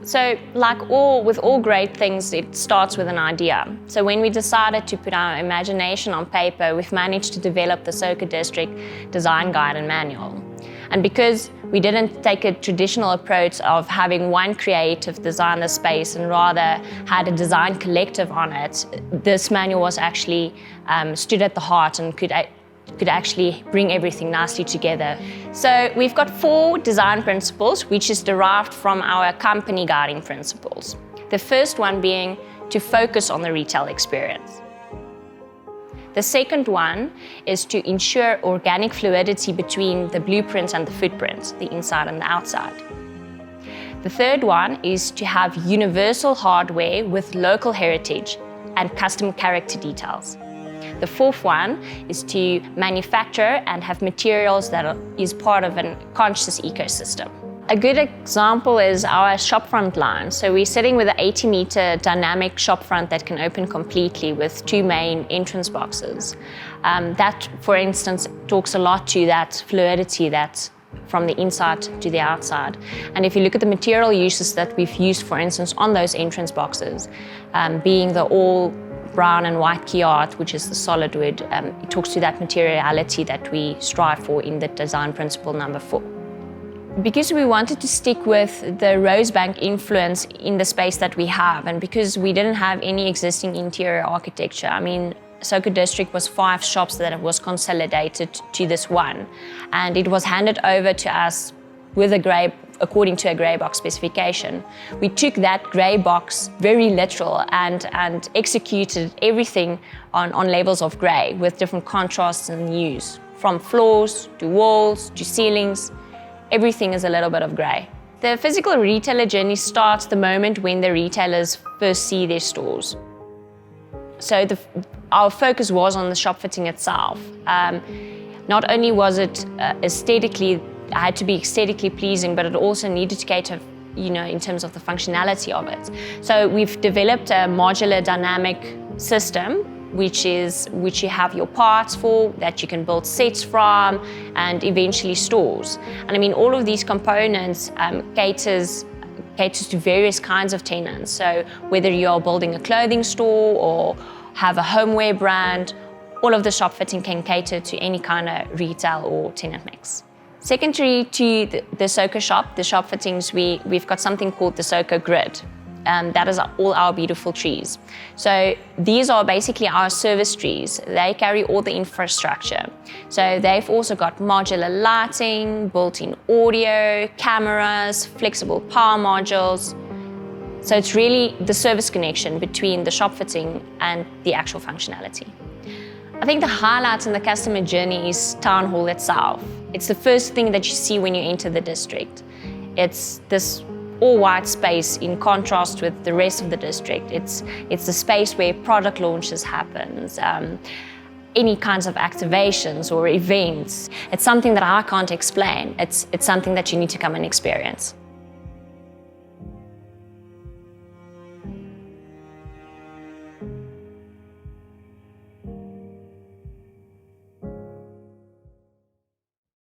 So with all great things, it starts with an idea. So when we decided to put our imagination on paper, we've managed to develop the SOKO District Design Guide and Manual. And because we didn't take a traditional approach of having one creative design the space and rather had a design collective on it, this manual was actually stood at the heart and could actually bring everything nicely together. So we've got 4 design principles, which is derived from our company guiding principles. The first one being to focus on the retail experience. The second one is to ensure organic fluidity between the blueprint and the footprint, the inside and the outside. The third one is to have universal hardware with local heritage and custom character details. The fourth one is to manufacture and have materials that is part of a conscious ecosystem. A good example is our shopfront line. So we're sitting with an 80-meter dynamic shopfront that can open completely with 2 main entrance boxes. That, for instance, talks a lot to that fluidity that's from the inside to the outside. And if you look at the material uses that we've used, for instance, on those entrance boxes, being the all brown and white key art, which is the solid wood, it talks to that materiality that we strive for in the design principle number 4. Because we wanted to stick with the Rosebank influence in the space that we have, and because we didn't have any existing interior architecture, I mean, SOKO District was 5 shops that was consolidated to this one, and it was handed over to us with according to a grey box specification. We took that grey box very literal and executed everything on levels of grey with different contrasts and hues, from floors to walls to ceilings. Everything is a little bit of grey. The physical retailer journey starts the moment when the retailers first see their stores. So our focus was on the shop fitting itself. Not only was it had to be aesthetically pleasing, but it also needed to cater, in terms of the functionality of it. So we've developed a modular dynamic system, which you have your parts for, that you can build sets from, and eventually stores. And I mean, all of these components caters to various kinds of tenants. So whether you're building a clothing store or have a homeware brand, all of the shop fitting can cater to any kind of retail or tenant mix. Secondary to the SOKO shop, the shop fittings, we've got something called the Soca Grid. That is all our beautiful trees. So these are basically our service trees. They carry all the infrastructure. So they've also got modular lighting, built-in audio, cameras, flexible power modules. So it's really the service connection between the shop fitting and the actual functionality. I think the highlight in the customer journey is Town Hall itself. It's the first thing that you see when you enter the district. It's this all-white space in contrast with the rest of the district. It's the space where product launches happens, any kinds of activations or events. It's something that I can't explain. It's something that you need to come and experience.